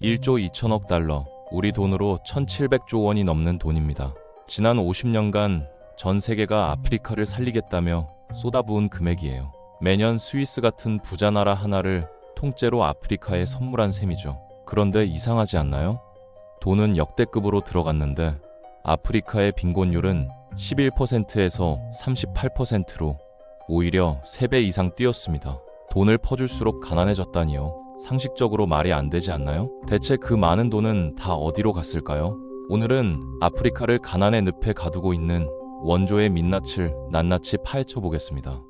1조 2천억 달러, 우리 돈으로 1700조 원이 넘는 돈입니다. 지난 50년간 전 세계가 아프리카를 살리겠다며 쏟아부은 금액이에요. 매년 스위스 같은 부자 나라 하나를 통째로 아프리카에 선물한 셈이죠. 그런데 이상하지 않나요? 돈은 역대급으로 들어갔는데 아프리카의 빈곤율은 11%에서 38%로 오히려 3배 이상 뛰었습니다. 돈을 퍼줄수록 가난해졌다니요. 상식적으로 말이 안 되지 않나요? 대체 그 많은 돈은 다 어디로 갔을까요? 오늘은 아프리카를 가난의 늪에 가두고 있는 원조의 민낯을 낱낱이 파헤쳐 보겠습니다.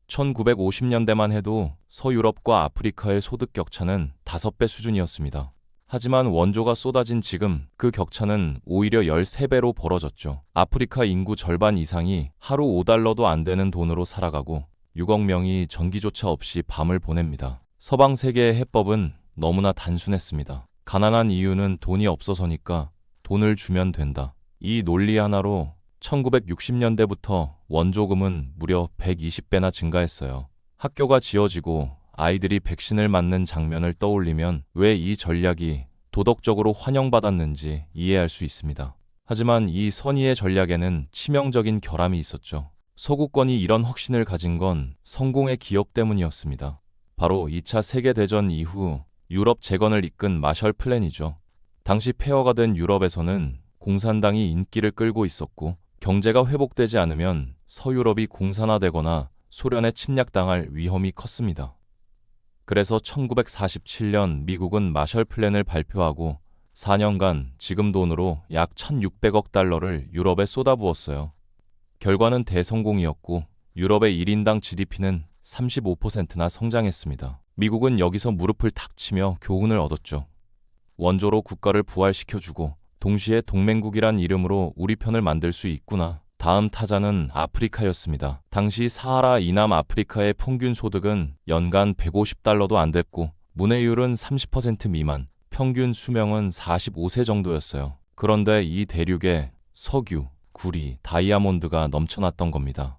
1950년대만 해도 서유럽과 아프리카의 소득 격차는 5배 수준이었습니다. 하지만 원조가 쏟아진 지금 그 격차는 오히려 13배로 벌어졌죠. 아프리카 인구 절반 이상이 하루 5달러도 안 되는 돈으로 살아가고 6억 명이 전기조차 없이 밤을 보냅니다. 서방 세계의 해법은 너무나 단순했습니다. 가난한 이유는 돈이 없어서니까 돈을 주면 된다. 이 논리 하나로 1960년대부터 원조금은 무려 120배나 증가했어요. 학교가 지어지고 아이들이 백신을 맞는 장면을 떠올리면 왜 이 전략이 도덕적으로 환영받았는지 이해할 수 있습니다. 하지만 이 선의의 전략에는 치명적인 결함이 있었죠. 서구권이 이런 확신을 가진 건 성공의 기억 때문이었습니다. 바로 2차 세계대전 이후 유럽 재건을 이끈 마셜 플랜이죠. 당시 폐허가 된 유럽에서는 공산당이 인기를 끌고 있었고 경제가 회복되지 않으면 서유럽이 공산화되거나 소련에 침략당할 위험이 컸습니다. 그래서 1947년 미국은 마셜 플랜을 발표하고 4년간 지금 돈으로 약 1600억 달러를 유럽에 쏟아부었어요. 결과는 대성공이었고 유럽의 1인당 GDP는 35%나 성장했습니다. 미국은 여기서 무릎을 탁 치며 교훈을 얻었죠. 원조로 국가를 부활시켜주고 동시에 동맹국이란 이름으로 우리 편을 만들 수 있구나. 다음 타자는 아프리카였습니다. 당시 사하라 이남 아프리카의 평균 소득은 연간 150달러도 안 됐고 문해율은 30% 미만, 평균 수명은 45세 정도였어요. 그런데 이 대륙에 석유, 구리, 다이아몬드가 넘쳐났던 겁니다.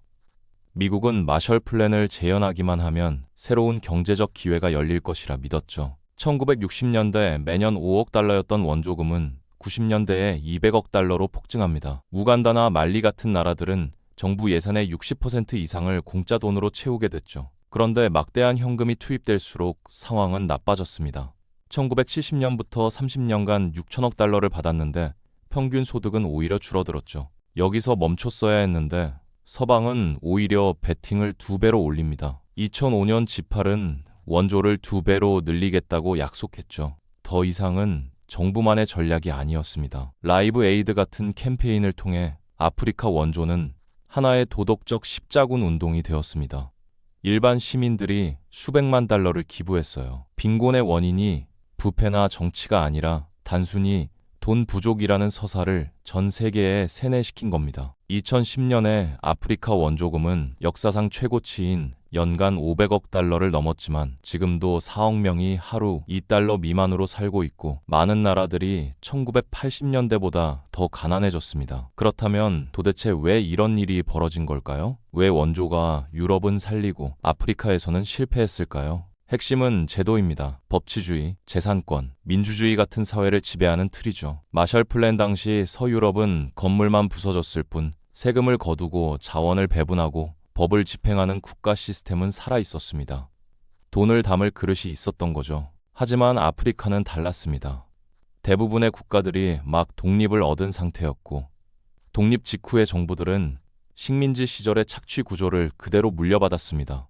미국은 마셜 플랜을 재현하기만 하면 새로운 경제적 기회가 열릴 것이라 믿었죠. 1960년대 매년 5억 달러였던 원조금은 90년대에 200억 달러로 폭증합니다. 우간다나 말리 같은 나라들은 정부 예산의 60% 이상을 공짜 돈으로 채우게 됐죠. 그런데 막대한 현금이 투입될수록 상황은 나빠졌습니다. 1970년부터 30년간 6천억 달러를 받았는데 평균 소득은 오히려 줄어들었죠. 여기서 멈췄어야 했는데 서방은 오히려 베팅을 2배로 올립니다. 2005년 G8은 원조를 2배로 늘리겠다고 약속했죠. 더 이상은 정부만의 전략이 아니었습니다. 라이브 에이드 같은 캠페인을 통해 아프리카 원조는 하나의 도덕적 십자군 운동이 되었습니다. 일반 시민들이 수백만 달러를 기부했어요. 빈곤의 원인이 부패나 정치가 아니라 단순히 돈 부족이라는 서사를 전 세계에 세뇌시킨 겁니다. 2010년에 아프리카 원조금은 역사상 최고치인 연간 500억 달러를 넘었지만 지금도 4억 명이 하루 2달러 미만으로 살고 있고 많은 나라들이 1980년대보다 더 가난해졌습니다. 그렇다면 도대체 왜 이런 일이 벌어진 걸까요? 왜 원조가 유럽은 살리고 아프리카에서는 실패했을까요? 핵심은 제도입니다. 법치주의, 재산권, 민주주의 같은 사회를 지배하는 틀이죠. 마셜 플랜 당시 서유럽은 건물만 부서졌을 뿐 세금을 거두고 자원을 배분하고 법을 집행하는 국가 시스템은 살아있었습니다. 돈을 담을 그릇이 있었던 거죠. 하지만 아프리카는 달랐습니다. 대부분의 국가들이 막 독립을 얻은 상태였고 독립 직후의 정부들은 식민지 시절의 착취 구조를 그대로 물려받았습니다.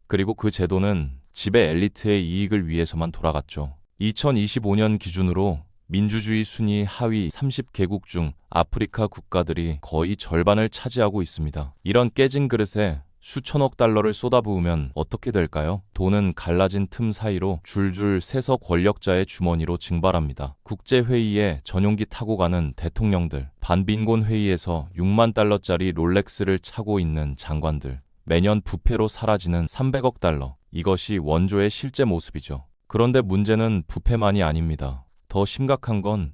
그리고 그 제도는 지배 엘리트의 이익을 위해서만 돌아갔죠. 2025년 기준으로 민주주의 순위 하위 30개국 중 아프리카 국가들이 거의 절반을 차지하고 있습니다. 이런 깨진 그릇에 수천억 달러를 쏟아부으면 어떻게 될까요? 돈은 갈라진 틈 사이로 줄줄 새서 권력자의 주머니로 증발합니다. 국제회의에 전용기 타고 가는 대통령들, 반빈곤 회의에서 6만 달러짜리 롤렉스를 차고 있는 장관들, 매년 부패로 사라지는 300억 달러. 이것이 원조의 실제 모습이죠. 그런데 문제는 부패만이 아닙니다. 더 심각한 건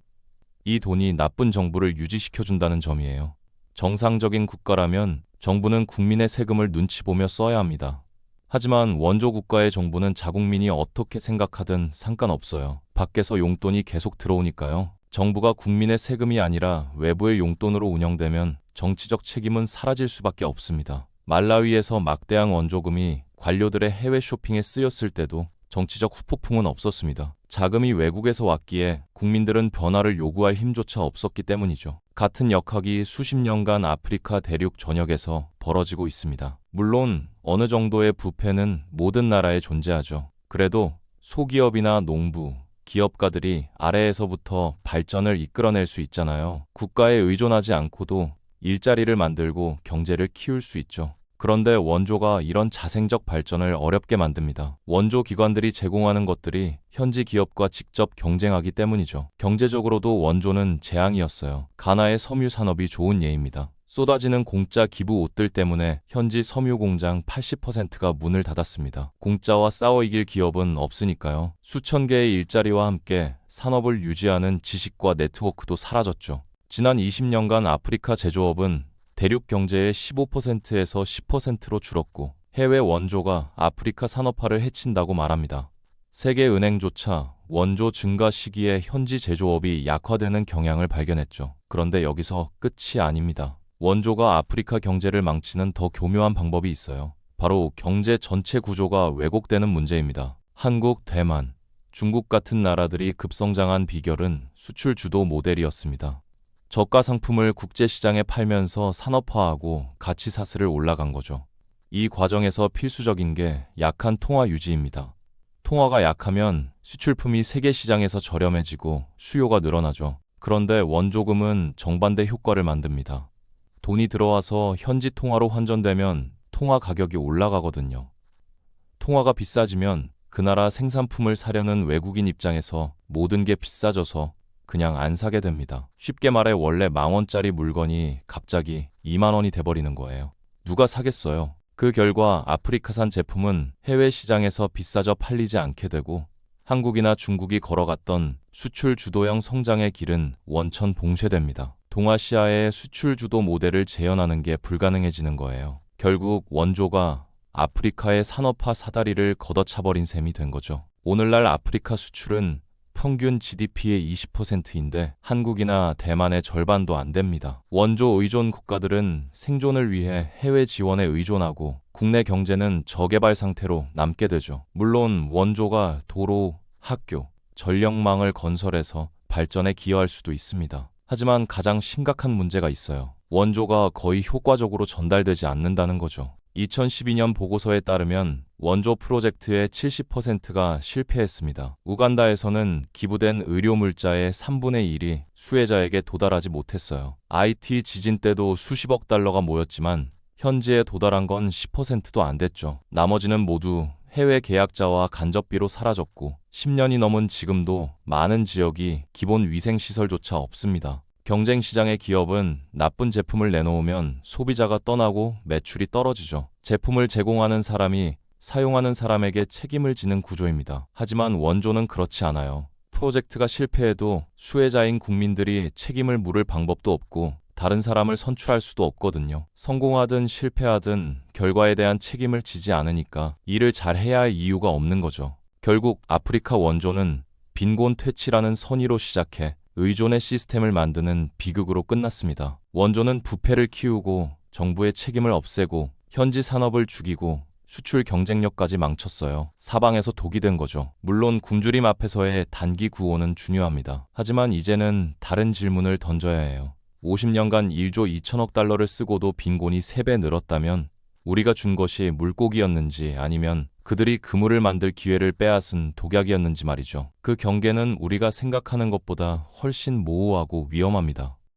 이 돈이 나쁜 정부를 유지시켜준다는 점이에요. 정상적인 국가라면 정부는 국민의 세금을 눈치 보며 써야 합니다. 하지만 원조 국가의 정부는 자국민이 어떻게 생각하든 상관없어요. 밖에서 용돈이 계속 들어오니까요. 정부가 국민의 세금이 아니라 외부의 용돈으로 운영되면 정치적 책임은 사라질 수밖에 없습니다. 말라위에서 막대한 원조금이 관료들의 해외 쇼핑에 쓰였을 때도 정치적 후폭풍은 없었습니다. 자금이 외국에서 왔기에 국민들은 변화를 요구할 힘조차 없었기 때문이죠. 같은 역학이 수십 년간 아프리카 대륙 전역에서 벌어지고 있습니다. 물론 어느 정도의 부패는 모든 나라에 존재하죠. 그래도 소기업이나 농부, 기업가들이 아래에서부터 발전을 이끌어낼 수 있잖아요. 국가에 의존하지 않고도 일자리를 만들고 경제를 키울 수 있죠. 그런데 원조가 이런 자생적 발전을 어렵게 만듭니다. 원조 기관들이 제공하는 것들이 현지 기업과 직접 경쟁하기 때문이죠. 경제적으로도 원조는 재앙이었어요. 가나의 섬유 산업이 좋은 예입니다. 쏟아지는 공짜 기부 옷들 때문에 현지 섬유 공장 80%가 문을 닫았습니다. 공짜와 싸워 이길 기업은 없으니까요. 수천 개의 일자리와 함께 산업을 유지하는 지식과 네트워크도 사라졌죠. 지난 20년간 아프리카 제조업은 대륙 경제의 15%에서 10%로 줄었고 해외 원조가 아프리카 산업화를 해친다고 말합니다. 세계은행조차 원조 증가 시기에 현지 제조업이 약화되는 경향을 발견했죠. 그런데 여기서 끝이 아닙니다. 원조가 아프리카 경제를 망치는 더 교묘한 방법이 있어요. 바로 경제 전체 구조가 왜곡되는 문제입니다. 한국, 대만, 중국 같은 나라들이 급성장한 비결은 수출 주도 모델이었습니다. 저가 상품을 국제시장에 팔면서 산업화하고 가치 사슬을 올라간 거죠. 이 과정에서 필수적인 게 약한 통화 유지입니다. 통화가 약하면 수출품이 세계 시장에서 저렴해지고 수요가 늘어나죠. 그런데 원조금은 정반대 효과를 만듭니다. 돈이 들어와서 현지 통화로 환전되면 통화 가격이 올라가거든요. 통화가 비싸지면 그 나라 생산품을 사려는 외국인 입장에서 모든 게 비싸져서 그냥 안 사게 됩니다. 쉽게 말해 원래 10,000원짜리 물건이 갑자기 20,000원이 돼버리는 거예요. 누가 사겠어요? 그 결과 아프리카산 제품은 해외 시장에서 비싸져 팔리지 않게 되고 한국이나 중국이 걸어갔던 수출 주도형 성장의 길은 원천 봉쇄됩니다. 동아시아의 수출 주도 모델을 재현하는 게 불가능해지는 거예요. 결국 원조가 아프리카의 산업화 사다리를 걷어차버린 셈이 된 거죠. 오늘날 아프리카 수출은 평균 GDP의 20%인데 한국이나 대만의 절반도 안 됩니다. 원조 의존 국가들은 생존을 위해 해외 지원에 의존하고 국내 경제는 저개발 상태로 남게 되죠. 물론 원조가 도로, 학교, 전력망을 건설해서 발전에 기여할 수도 있습니다. 하지만 가장 심각한 문제가 있어요. 원조가 거의 효과적으로 전달되지 않는다는 거죠. 2012년 보고서에 따르면 원조 프로젝트의 70%가 실패했습니다. 우간다에서는 기부된 의료 물자의 3분의 1이 수혜자에게 도달하지 못했어요. IT 지진 때도 수십억 달러가 모였지만 현지에 도달한 건 10%도 안 됐죠. 나머지는 모두 해외 계약자와 간접비로 사라졌고 10년이 넘은 지금도 많은 지역이 기본 위생시설조차 없습니다. 경쟁 시장의 기업은 나쁜 제품을 내놓으면 소비자가 떠나고 매출이 떨어지죠. 제품을 제공하는 사람이 사용하는 사람에게 책임을 지는 구조입니다. 하지만 원조는 그렇지 않아요. 프로젝트가 실패해도 수혜자인 국민들이 책임을 물을 방법도 없고 다른 사람을 선출할 수도 없거든요. 성공하든 실패하든 결과에 대한 책임을 지지 않으니까 일을 잘해야 할 이유가 없는 거죠. 결국 아프리카 원조는 빈곤 퇴치라는 선의로 시작해 의존의 시스템을 만드는 비극으로 끝났습니다. 원조는 부패를 키우고 정부의 책임을 없애고 현지 산업을 죽이고 수출 경쟁력까지 망쳤어요. 사방에서 독이 된 거죠. 물론 굶주림 앞에서의 단기 구호는 중요합니다. 하지만 이제는 다른 질문을 던져야 해요. 50년간 1조 2천억 달러를 쓰고도 빈곤이 3배 늘었다면 우리가 준 것이 물고기였는지 아니면 그들이 그물을 만들 기회를 빼앗은 독약이었는지 말이죠. 그 경계는 우리가 생각하는 것보다 훨씬 모호하고 위험합니다.